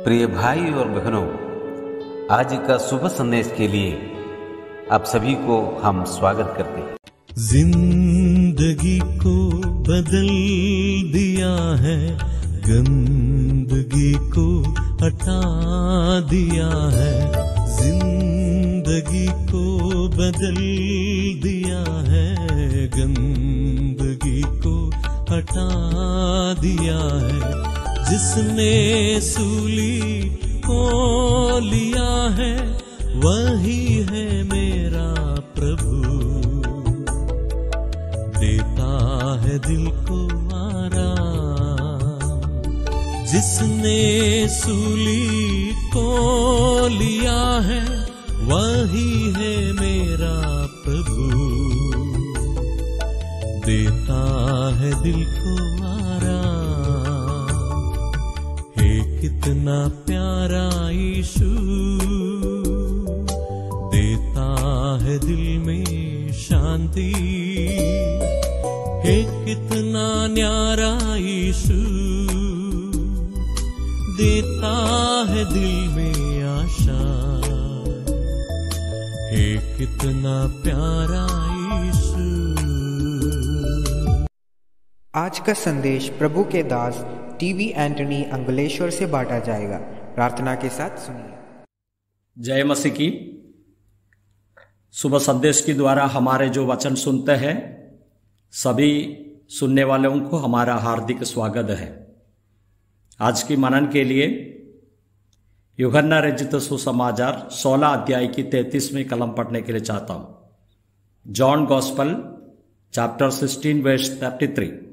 प्रिय भाई और बहनों, आज का शुभ संदेश के लिए आप सभी को हम स्वागत करते हैं। जिंदगी को बदल दिया है, गंदगी को हटा दिया है। जिंदगी को बदल दिया है, गंदगी को हटा दिया है। जिसने सूली को लिया है, वही है मेरा प्रभु। देता है दिल को आराम। जिसने सूली को लिया है, वही है मेरा प्रभु। देता है दिल को आराम। हे कितना प्यारा यीशु, देता है दिल में शांति। हे कितना न्यारा यीशु, देता है दिल में आशा। हे कितना प्यारा यीशु। आज का संदेश प्रभु के दास टीवी एंटनी अंगलेश्वर से बांटा जाएगा। प्रार्थना के साथ सुनिए। जय मसीह की। सुबह संदेश के द्वारा हमारे जो वचन सुनते हैं, सभी सुनने वालों को हमारा हार्दिक स्वागत है। आज की मनन के लिए यूहन्ना रचित सुसमाचार 16 अध्याय की 33वीं कलम पढ़ने के लिए चाहता हूं। John gospel chapter 16 verse 33।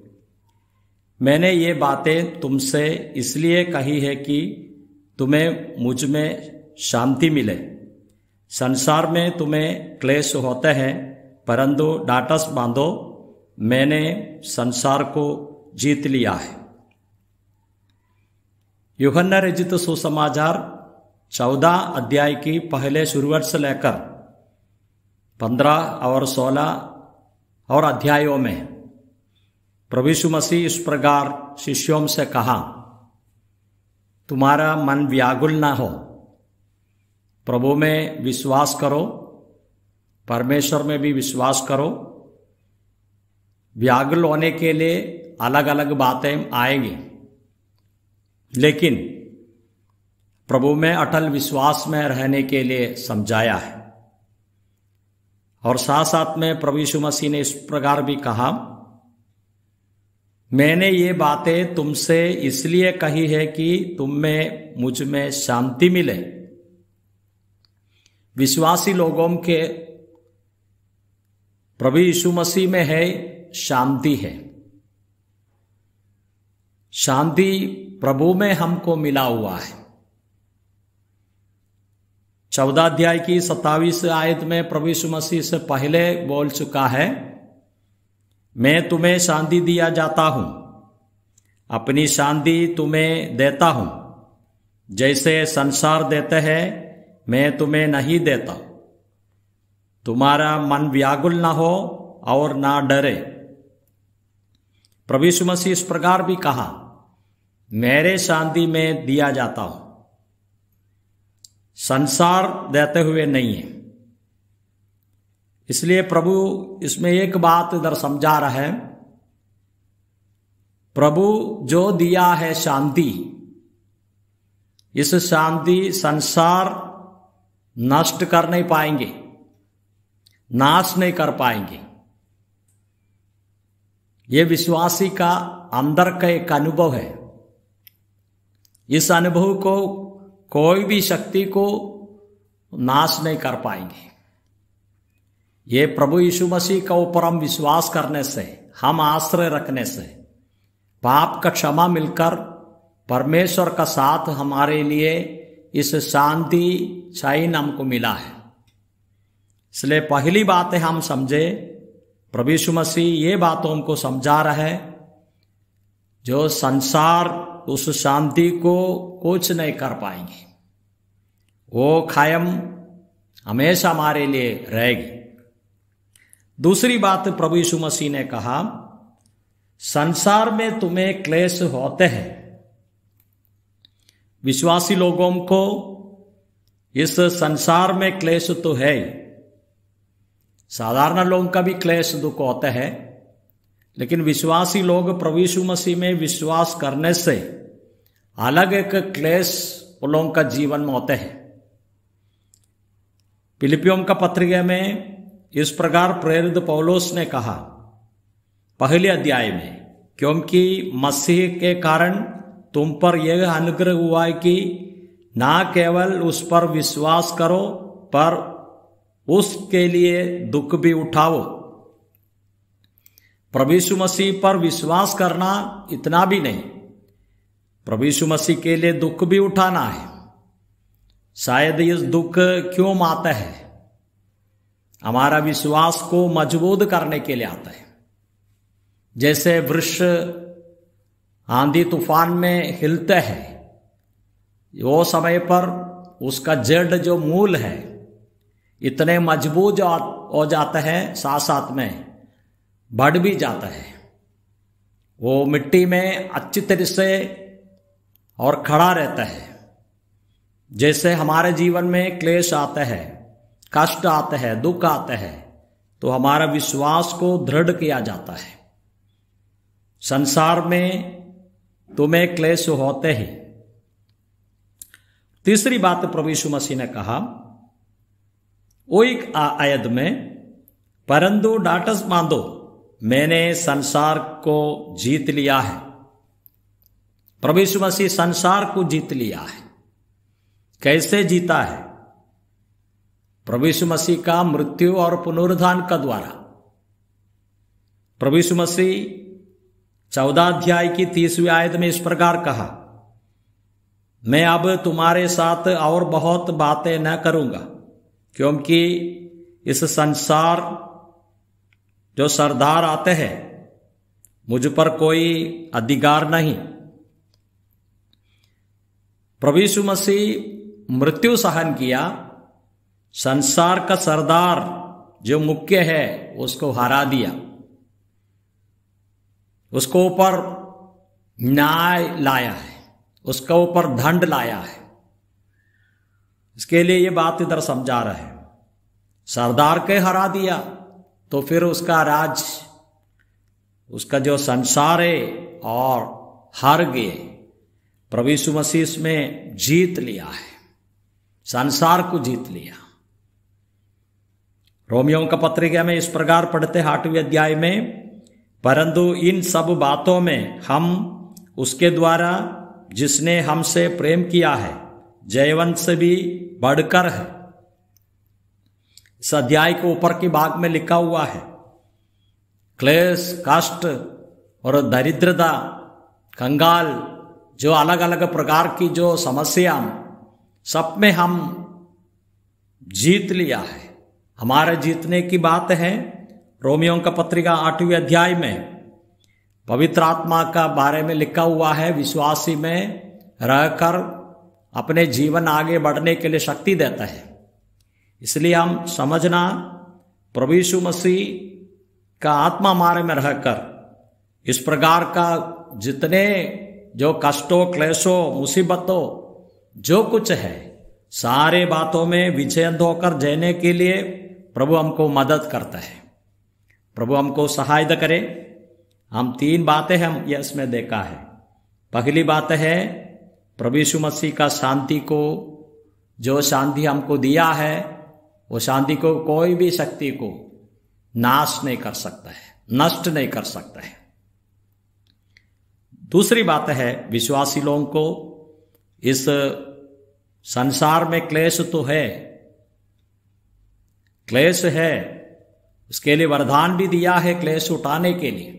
मैंने ये बातें तुमसे इसलिए कही है कि तुम्हें मुझ में शांति मिले। संसार में तुम्हें क्लेश होते हैं, परंतु डाटस बांधो, मैंने संसार को जीत लिया है। यूहन्ना रचित सुसमाचार 14 अध्याय की पहले शुरुआत से लेकर 15 और 16 और अध्यायों में प्रभु यीशु मसीह इस प्रकार शिष्यों से कहा, तुम्हारा मन व्याकुल ना हो, प्रभु में विश्वास करो, परमेश्वर में भी विश्वास करो। व्याकुल होने के लिए अलग अलग बातें आएंगी, लेकिन प्रभु में अटल विश्वास में रहने के लिए समझाया है। और साथ साथ में प्रभु यीशु मसीह ने इस प्रकार भी कहा, मैंने ये बातें तुमसे इसलिए कही है कि तुम में मुझ में शांति मिले। विश्वासी लोगों के प्रभु यीशु मसीह में है शांति है। शांति प्रभु में हमको मिला हुआ है। 14 अध्याय की 27 आयत में प्रभु यीशु मसीह से पहले बोल चुका है, मैं तुम्हें शांति दिया जाता हूं, अपनी शांति तुम्हें देता हूं। जैसे संसार देते हैं, मैं तुम्हें नहीं देता। तुम्हारा मन व्याकुल ना हो और ना डरे। प्रभु यीशु मसीह इस प्रकार भी कहा, मेरे शांति में दिया जाता हूं, संसार देते हुए नहीं है। इसलिए प्रभु इसमें एक बात इधर समझा रहा है, प्रभु जो दिया है शांति, इस शांति संसार नष्ट कर नहीं पाएंगे, नाश नहीं कर पाएंगे। ये विश्वासी का अंदर का एक अनुभव है। इस अनुभव को कोई भी शक्ति को नाश नहीं कर पाएंगे। ये प्रभु यीशु मसीह का ऊपर हम विश्वास करने से, हम आश्रय रखने से, पाप का क्षमा मिलकर परमेश्वर का साथ हमारे लिए इस शांति शाइन हमको मिला है। इसलिए पहली बात है हम समझे, प्रभु यीशु मसीह ये बातों को समझा रहा है, जो संसार उस शांति को कुछ नहीं कर पाएंगे, वो कायम हमेशा हमारे लिए रहेगी। दूसरी बात प्रभु यीशु मसीह ने कहा, संसार में तुम्हें क्लेश होते हैं, विश्वासी लोगों को इस संसार में क्लेश तो है ही। साधारण लोगों का भी क्लेश दुख होता है, लेकिन विश्वासी लोग प्रभु यीशु मसीह में विश्वास करने से अलग एक क्लेश उन लोगों का जीवन में होते हैं। फिलिपियों का पत्रिका में इस प्रकार प्रेरित पौलुस ने कहा पहले अध्याय में, क्योंकि मसीह के कारण तुम पर यह अनुग्रह हुआ है कि ना केवल उस पर विश्वास करो पर उसके लिए दुख भी उठाओ। प्रभु यीशु मसीह पर विश्वास करना इतना भी नहीं, प्रभु यीशु मसीह के लिए दुख भी उठाना है। शायद इस दुख क्यों आता है? हमारा विश्वास को मजबूत करने के लिए आता है। जैसे वृक्ष आंधी तूफान में हिलते हैं, वो समय पर उसका जड़ जो मूल है इतने मजबूत हो जाता है, साथ साथ में बढ़ भी जाता है। वो मिट्टी में अच्छी तरह से और खड़ा रहता है। जैसे हमारे जीवन में क्लेश आता है, कष्ट आता है, दुख आता है, तो हमारा विश्वास को दृढ़ किया जाता है। संसार में तुम्हें क्लेश होते ही। तीसरी बात प्रभु यीशु मसीह ने कहा वो एक आयत में, परंतु डाटस बांधो, मैंने संसार को जीत लिया है। प्रभु यीशु मसीह संसार को जीत लिया है। कैसे जीता है? प्रभु यीशु मसीह का मृत्यु और पुनरुत्थान का द्वारा। प्रभु यीशु मसीह 14 अध्याय की 30वीं आयत में इस प्रकार कहा, मैं अब तुम्हारे साथ और बहुत बातें न करूंगा, क्योंकि इस संसार जो सरदार आते हैं मुझ पर कोई अधिकार नहीं। प्रभु यीशु मसीह मृत्यु सहन किया, संसार का सरदार जो मुख्य है उसको हरा दिया, उसको ऊपर न्याय लाया है, उसके ऊपर दंड लाया है। इसके लिए ये बात इधर समझा रहा है। सरदार के हरा दिया तो फिर उसका राज, उसका जो संसार है और हार गए। प्रभु यीशु मसीह इसमें जीत लिया है, संसार को जीत लिया। रोमियों का पत्रिका में इस प्रकार पढ़ते 8वें अध्याय में, परंतु इन सब बातों में हम उसके द्वारा जिसने हमसे प्रेम किया है जयवंत से भी बढ़कर है। इस अध्याय के ऊपर के भाग में लिखा हुआ है, क्लेश, कष्ट और दरिद्रता, कंगाल, जो अलग अलग प्रकार की जो समस्या, सब में हम जीत लिया है। हमारे जीतने की बात है। रोमियों का पत्रिका 8वें अध्याय में पवित्र आत्मा का बारे में लिखा हुआ है, विश्वासी में रहकर अपने जीवन आगे बढ़ने के लिए शक्ति देता है। इसलिए हम समझना, प्रभु यीशु मसीह का आत्मा हमारे में रहकर इस प्रकार का जितने जो कष्टों, क्लेशों, मुसीबतों जो कुछ है, सारे बातों में विजयंत होकर जीने के लिए प्रभु हमको मदद करता है। प्रभु हमको सहायता करे। हम 3 बातें हम इसमें देखा है। पहली बात है, प्रभु यीशु मसीह का शांति को, जो शांति हमको दिया है, वो शांति को कोई भी शक्ति को नाश नहीं कर सकता है, नष्ट नहीं कर सकता है। दूसरी बात है, विश्वासी लोगों को इस संसार में क्लेश तो है, क्लेश है, उसके लिए वरदान भी दिया है क्लेश उठाने के लिए।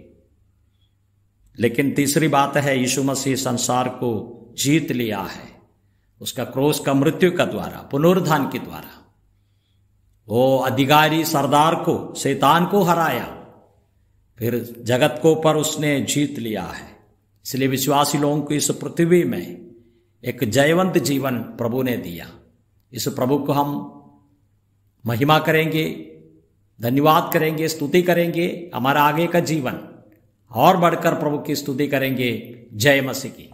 लेकिन तीसरी बात है, यीशु मसीह संसार को जीत लिया है, उसका क्रूस का मृत्यु का द्वारा, पुनरुत्थान के द्वारा। वो अधिकारी सरदार को, शैतान को हराया, फिर जगत को पर उसने जीत लिया है। इसलिए विश्वासी लोगों को इस पृथ्वी में एक जयवंत जीवन प्रभु ने दिया। इस प्रभु को हम महिमा करेंगे, धन्यवाद करेंगे, स्तुति करेंगे। हमारा आगे का जीवन और बढ़कर प्रभु की स्तुति करेंगे। जय मसीह की।